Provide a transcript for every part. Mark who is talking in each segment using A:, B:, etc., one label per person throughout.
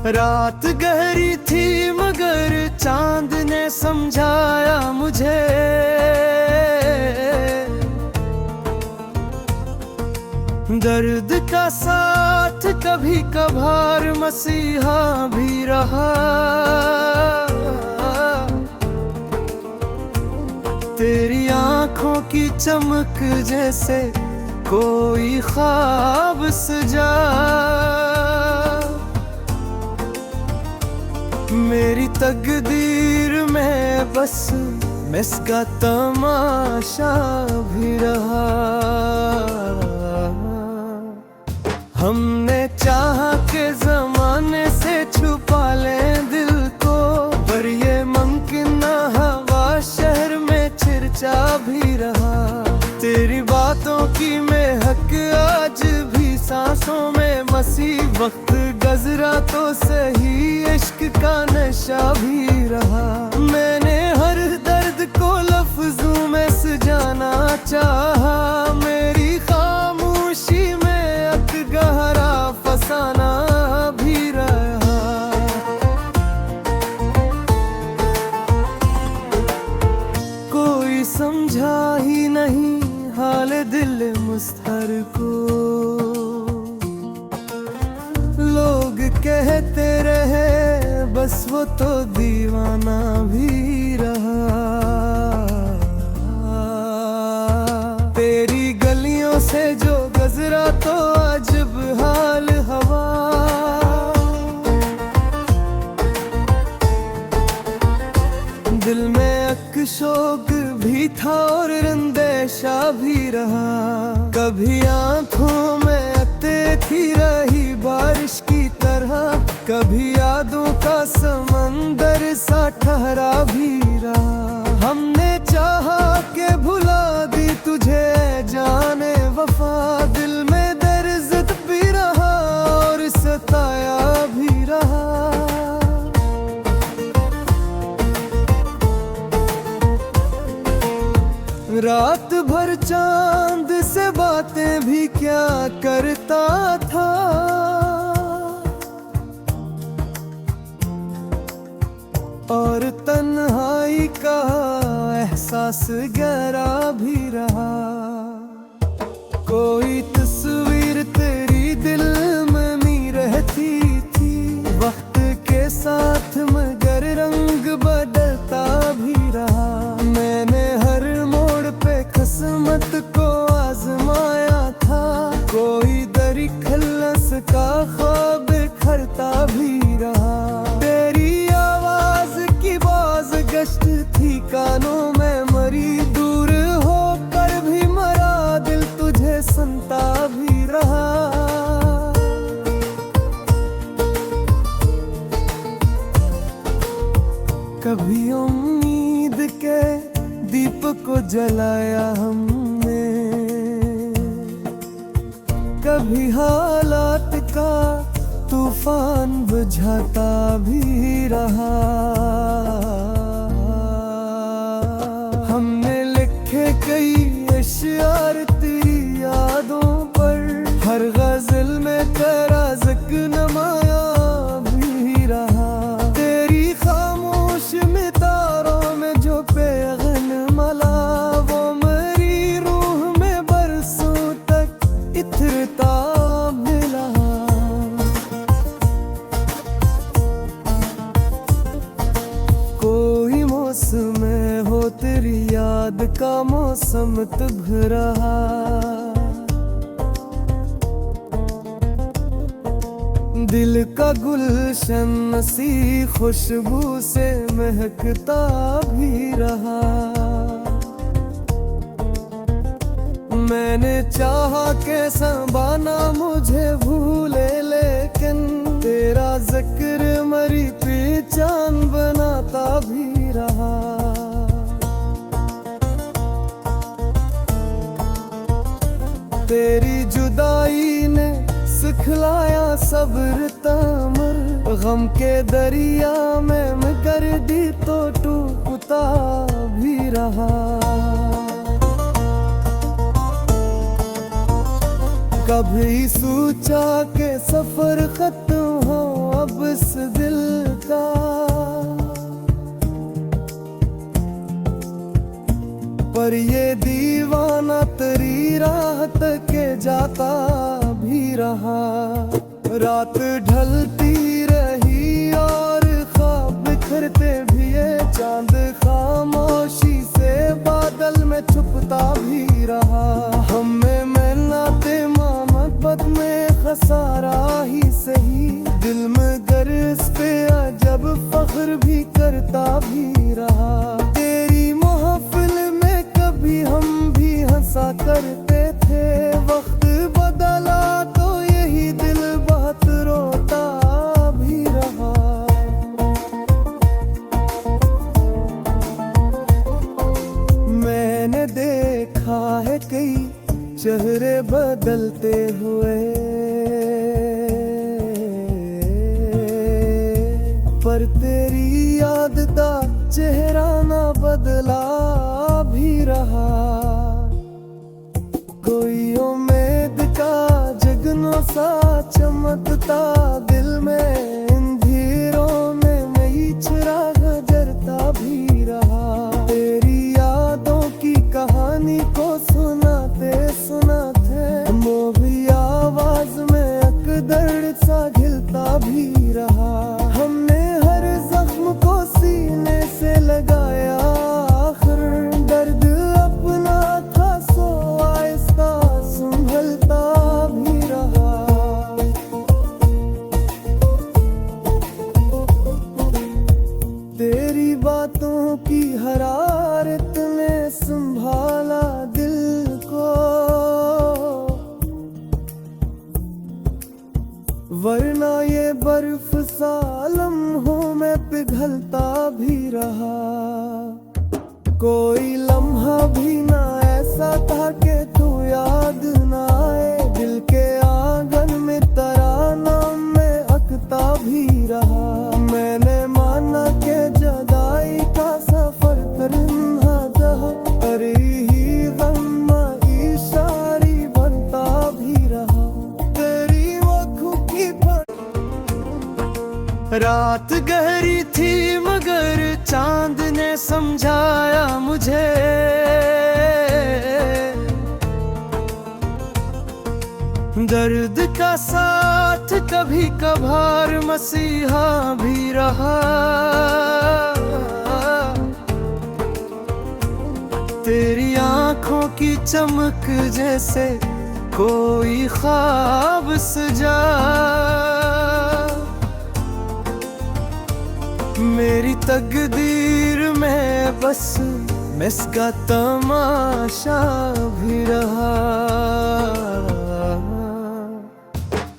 A: रात गहरी थी मगर चांद ने समझाया मुझे, दर्द का साथ कभी कभार मसीहा भी रहा। तेरी आंखों की चमक जैसे कोई ख्वाब सजा, मेरी तकदीर में बस मिसका तमाशा भी रहा। हमने चाहा के जमाने से छुपा लें दिल को, पर ये मुमकिन ना हवा शहर में चर्चा भी रहा। तेरी बातों की महक आज भी सांसों में मसी, वक्त गजरा तो सही इश्क का नशा भी रहा। मैंने हर दर्द को लफ्जों में सजाना चाहा, मेरी खामोशी में एक गहरा फसाना भी रहा। कोई समझा ही नहीं हाल दिल मुस्तहर को, लोग कहते रहे बस वो तो दीवाना भी रहा। तेरी गलियों से जो गुजरा तो अजब हाल हवा, दिल में एक शौक भी था और अंदेशा भी रहा। कभी आंखों में देखी रही बारिश की तरह, कभी यादों का समंदर सा ठहरा भी रहा। हमने चाहा के भुला दी तुझे जाने वफा, दिल में दर्द भी रहा और सताया भी रहा। रात भर चांद से बातें भी क्या करता था, और तन्हाई का एहसास गहरा भी रहा। कोई तस्वीर तेरी दिल में मी रहती थी, वक्त के साथ मगर रंग बदलता भी रहा। मैंने हर मोड़ पे किस्मत को आजमाया था, कोई दरी खल्लस का ख्वाब खरता भी रहा। तेरी आवाज की बाज गश्त थी कानों में मरी, दूर होकर भी मरा दिल तुझे सुनता भी रहा। कभी उम्मीद के दीप को जलाया हमने, कभी हालात का तूफान बुझाता भी रहा। हमने लिखे कई अशआर तेरी यादों पर, हर गजल में तेरा ज़िक्र नमाया भी रहा। तेरी खामोश मितारों में जो पैगन मला, वो मेरी रूह में बरसों तक इतरता मिला। कोई मौसम हो तेरी याद का मौसम तुभ रहा, दिल का गुलशन सी खुशबू से महकता भी रहा। मैंने चाहा के संभाना मुझे भूले, लेकिन तेरा जिक्र मरी पहचान बनाता भी रहा। तेरी जुदाई ने सिखलाया सब्र तमर, गम के दरिया में मैं कर दी तो टूटता भी रहा। कभी सोचा के सफर खत्म हो अब इस रात ढलती रही और ख्वाब बिखरते भी ये, चांद खामोशी से बादल में छुपता भी रहा। हमें मिलते मोहब्बत में खसारा ही सही, दिल में गर्ज पे अजब फख्र भी करता भी रहा। तेरी महफिल में कभी हम भी हंसा करते थे, वक्त बदला तो यही दिल बहुत रोता भी रहा। मैंने देखा है कई चेहरे बदलते हुए, पर तेरी याद दा चेहरा ना बदला भी रहा। कोई उम्मीद का जगनो सा चमकता दिल में, अंधेरों में नई चिराग जलता भी रहा। तेरी यादों की कहानी को सुनाते सुनाते मोही आवाज में अकदर सा घिलता भी रहा। हमने हर जख्म को सीने से लगाया, आखिर दर्द अपना था सो आहिस्ता संभलता भी रहा। तेरी बातों की हरारत ने संभाला दिल को, वरना ये बर्फ सा लम्हों में पिघलता भी रहा। कोई लम्हा भी ना ऐसा था कि तू याद ना आए, दिल के आंगन में तराना में अकता भी रहा। मैंने माना कि जुदाई का सफर तन्हा था, अरे ही गम इशारी बनता भी रहा। तेरी आँखों की रात गहरी थी मगर चांद ने समझाया मुझे, दर्द का साथ कभी कभार मसीहा भी रहा। तेरी आँखों की चमक जैसे कोई ख्वाब सजा, मेरी तकदीर में बस इसका तमाशा भी रहा।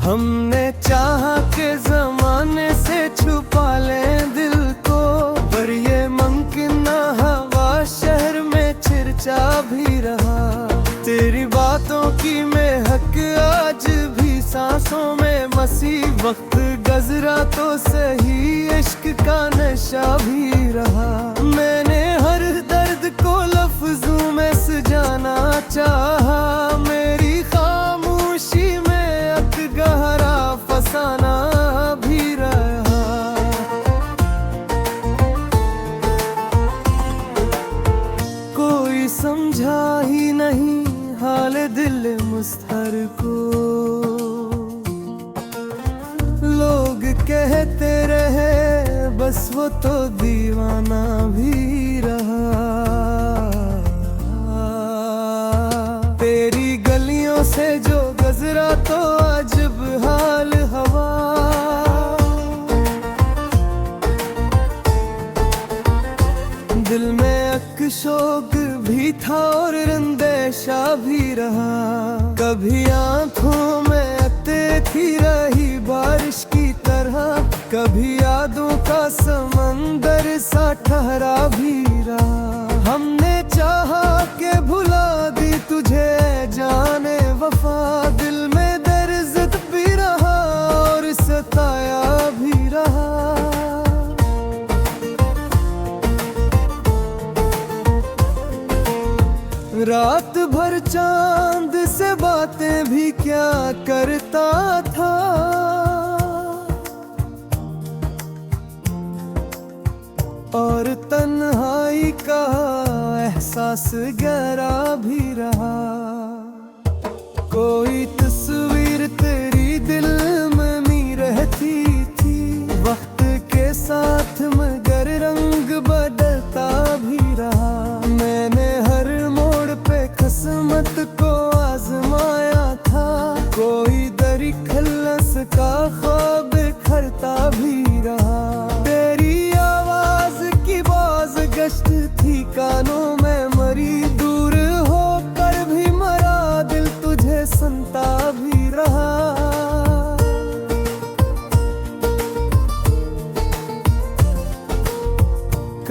A: हमने चाहा के जमाने से छुपा ले दिल को, पर ये मुमकिन ना हवा शहर में चर्चा भी रहा। तेरी बातों की महक आज भी सांसों में मसी, वक्त गुजरा तो सही इश्क का नशा भी रहा। मैंने हर दर्द को लफ्जों में सजाना चाहा, मेरी खामोशी में अक गहरा फसाना भी रहा। कोई समझा ही नहीं हाल दिल मुस्तहर को, लोग कहते रहे बस वो तो दीवाना भी रहा। तेरी गलियों से जो गुजरा तो अजब हाल हवा, दिल में अक शौक भी था और रंदेशा भी रहा। कभी आंखों में थी रही बारिश की तरह, कभी यादों का समंदर सा ठहरा भी रहा। हमने चाहा के भुला दी तुझे जाने वफा, दिल में दर्द भी रहा और सताया भी रहा। रात भर चांद से बातें भी क्या करता था, और तन्हाई का एहसास गहरा भी रहा। कोई तस्वीर तेरी दिल में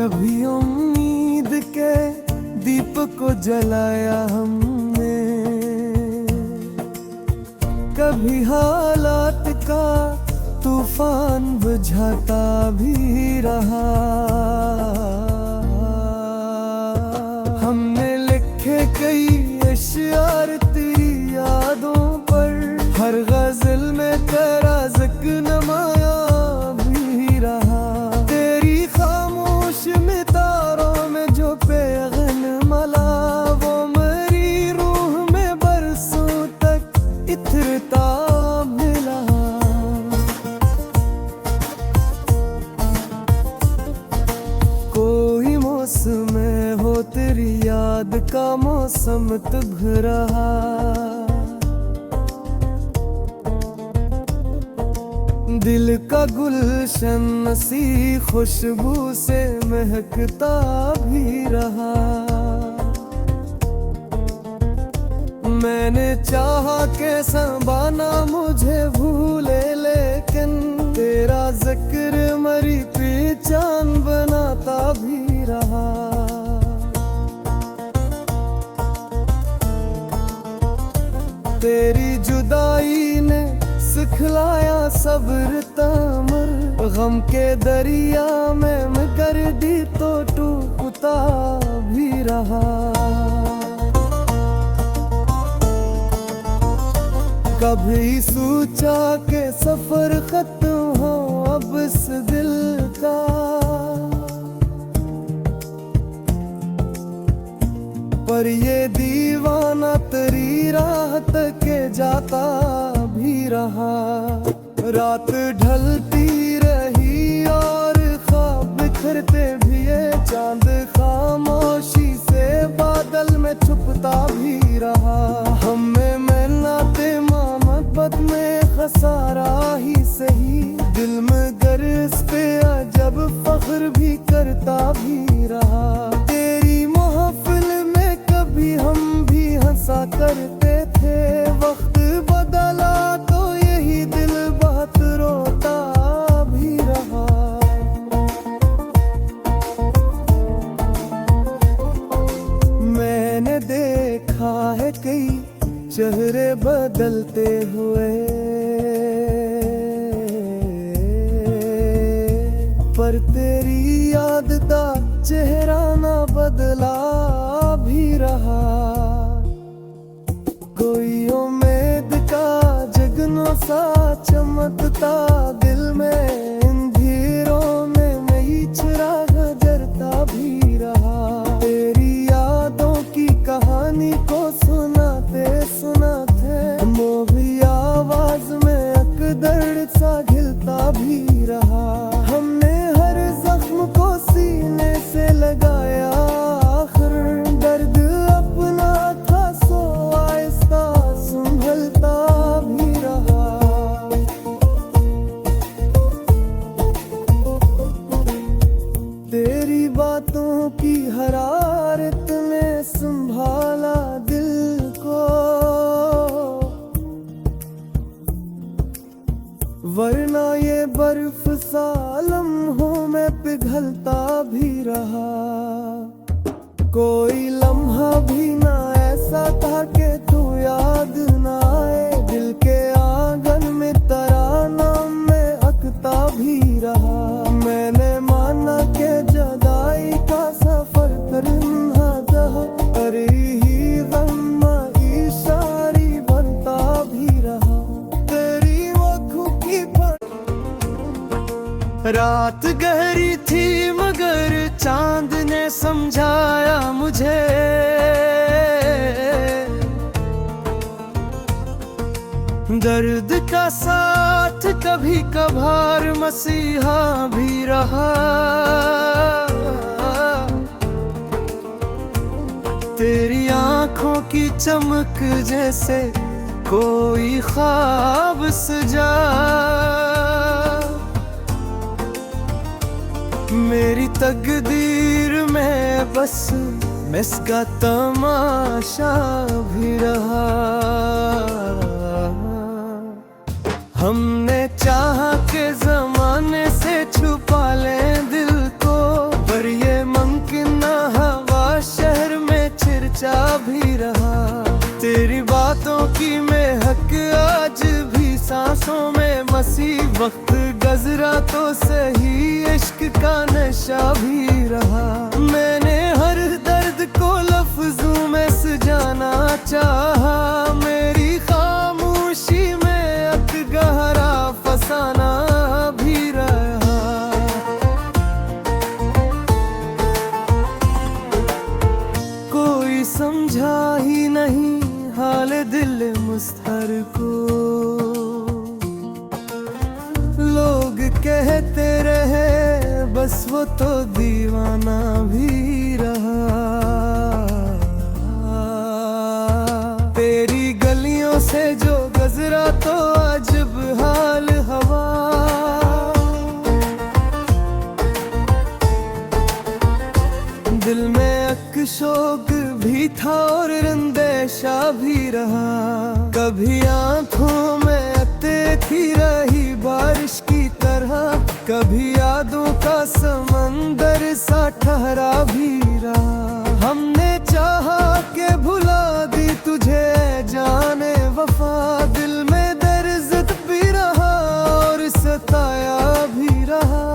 A: कभी उम्मीद के दीप को जलाया हमने, कभी हालात का तूफान बुझाता भी रहा। हमने लिखे कई अशआर तेरी यादों पर, हर गजल में तेरा ज़िक्र नमाया भी रहा। तेरी खामोश मितारों में जो पैगन मला, वो मेरी रूह में बरसों तक इतरता मिला। कोई मौसम हो तेरी याद का मौसम तुभ रहा। दिल का गुलशन सी खुशबू से महकता भी रहा। मैंने चाहा के संभाना मुझे भूले, लेकिन तेरा जिक्र मरी पहचान बनाता भी रहा। तेरी जुदाई ने सिखलाया सब्र तमर, गम के दरिया में मैं कर दी तो टूटता भी रहा। कभी सोचा के सफर खत्म हो अब इस दिल का, पर ये दीवाना तेरी राह तक जाता भी रहा। रात ढलती रही और ख्वाब बिखरते भी, ये चांद खामोशी से बादल में छुपता भी रहा। हमें नाते मोहब्बत में खसारा ही सही, दिल में गर्ज पे अजब फख्र भी करता भी रहा। तेरी महफिल में कभी हम भी हंसा करते थे, वक्त बदला तो यही दिल बहुत रोता भी रहा। मैंने देखा है कई चेहरे बदलते हुए, पर तेरी याद का चेहरा ना बदला भी रहा। कोई उम्मीद का जगनो सा चमकता दिल में, अंधेरों में नई चिराग जलता भी रहा। तेरी यादों की कहानी को सुनाते सुनाते मोही आवाज में अकदर सा घिलता भी रहा। हमने हर जख्म को सीने से लगाया, आखिर दर्द अपना था सो आहिस्ता संभलता भी रहा। तेरी बातों की हरारत ने संभाला दिल को, वरना ये बर्फ सा लम्हों में पिघलता भी रहा। कोई लम्हा भी ना ऐसा था कि तू याद ना आए, दिल के आंगन में तराना में अकता भी रहा। मैंने माना के जुदाई का सफर करना था, पर ही गम इशारी बनता भी रहा। तेरी आँखों की रात गहरी थी मगर चांद ने समझाया मुझे, दर्द का साथ कभी कभार मसीहा भी रहा। तेरी आँखों की चमक जैसे कोई ख्वाब सजा, मेरी तकदीर में बस इसका तमाशा भी रहा। हमने चाहा के जमाने से छुपा ले दिल को, पर ये सांसों में मसी वक्त गुजरा तो सही, इश्क का नशा भी रहा। मैंने हर दर्द को लफ्जों में सजाना चाहा, मेरी खामोशी में अक गहरा फसाना भी रहा। कोई समझा ही नहीं हाल दिल मुस्तहर को, लोग कहते रहे बस वो तो दीवाना भी रहा। तेरी गलियों से जो गुजरा तो अजब हाल हवा, दिल में अक शौक भी था और रंदेशा भी रहा। कभी आंखों में अते थी रही बारिश की तरह, कभी यादों का समंदर सा ठहरा भी रहा। हमने चाहा के भुला दी तुझे जाने वफा, दिल में दर्द भी रहा और सताया भी रहा।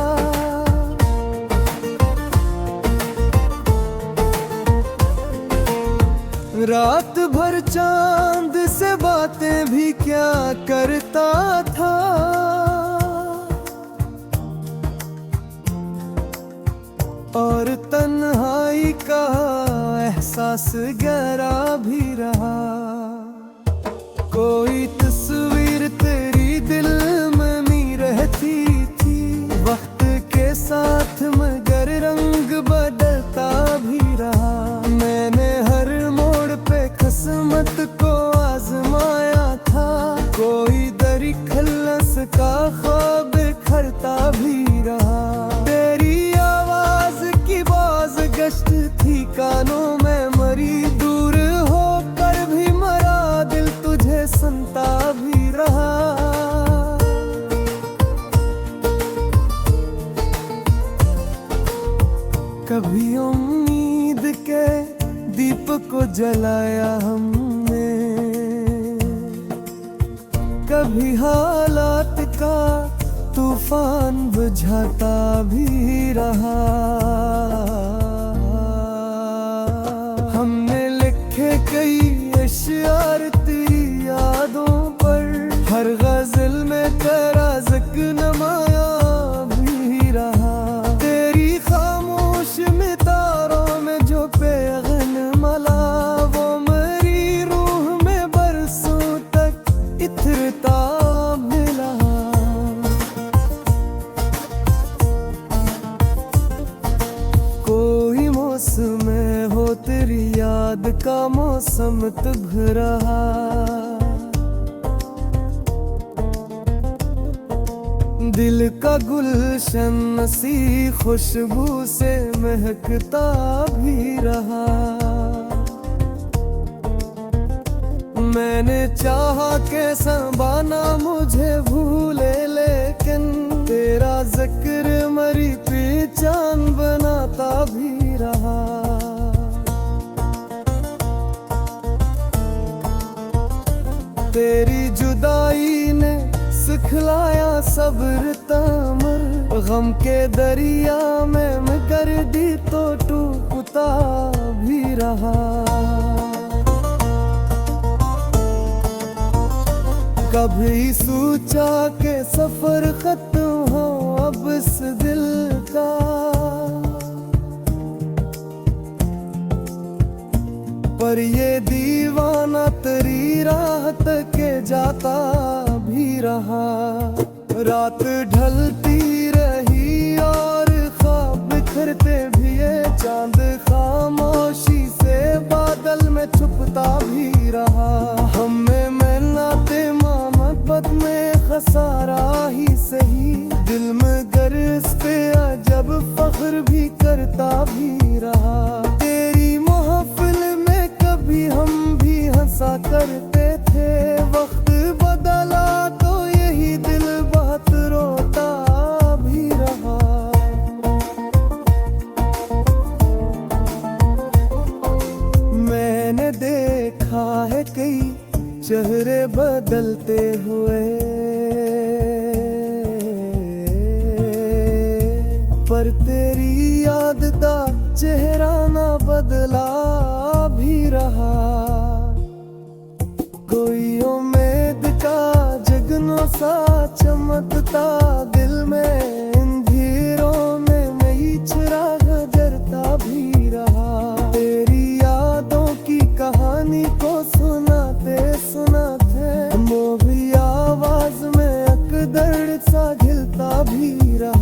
A: रात भर चांद से बातें भी क्या करता था, और तन्हाई का एहसास गहरा भी रहा। कोई तस्वीर तेरी दिल में मी रहती थी, वक्त के साथ मगर रंग बदलता भी रहा। मैंने हर मोड़ पे किस्मत को आजमाया था, कोई दरी खल्लस का ख्वाब खरता भी रहा। तेरी आवाज की बाज गश्त थी कानों में मरी, दूर होकर भी मरा दिल तुझे सुनता भी रहा। कभी उम्मीद के दीप को जलाया हमने, कभी हालात का तूफान बुझाता भी रहा। हमने लिखे कई अशआर तेरी यादों पर, हर गजल में तेरा ज़िक्र नमाया भी रहा। तेरी खामोश में तारों में जो पैगन मला, वो मेरी रूह में बरसों तक इतरता मिला। कोई मौसम हो तेरी याद का मौसम तुभ रहा, दिल का गुलशन सी खुशबू से महकता भी रहा। मैंने चाहा के संभाना मुझे भूले, लेकिन तेरा जिक्र मरी पहचान बनाता भी रहा। तेरी जुदाई ने सिखलाया सब्र तमर, गम के दरिया में मैं कर दी तो टूटता भी रहा। कभी सोचा के सफर खत्म हो अब इस दिल का, पर ये दीवाना तेरी राह तक जाता भी रहा। रात ढलती रही और ख्वाब बिखरते भी, ये चांद खामोशी से बादल में छुपता भी रहा। हमें नाते मोहब्बत में खसारा ही सही, दिल में गर्ज पे अजब फख्र भी करता भी रहा। तेरी महफिल में कभी हम भी हंसा करते थे, वक्त बदला तो यही दिल बहुत रोता भी रहा। मैंने देखा है कई चेहरे बदलते हुए, पर तेरी याद दा चेहरा ना बदला भी रहा। कोई उम्मीद का जगनो सा चमकता दिल में, इन धीरों में नई चिराग जलता भी रहा। तेरी यादों की कहानी को सुनाते सुनाते वो भी आवाज में अकदर सा घिलता भी रहा।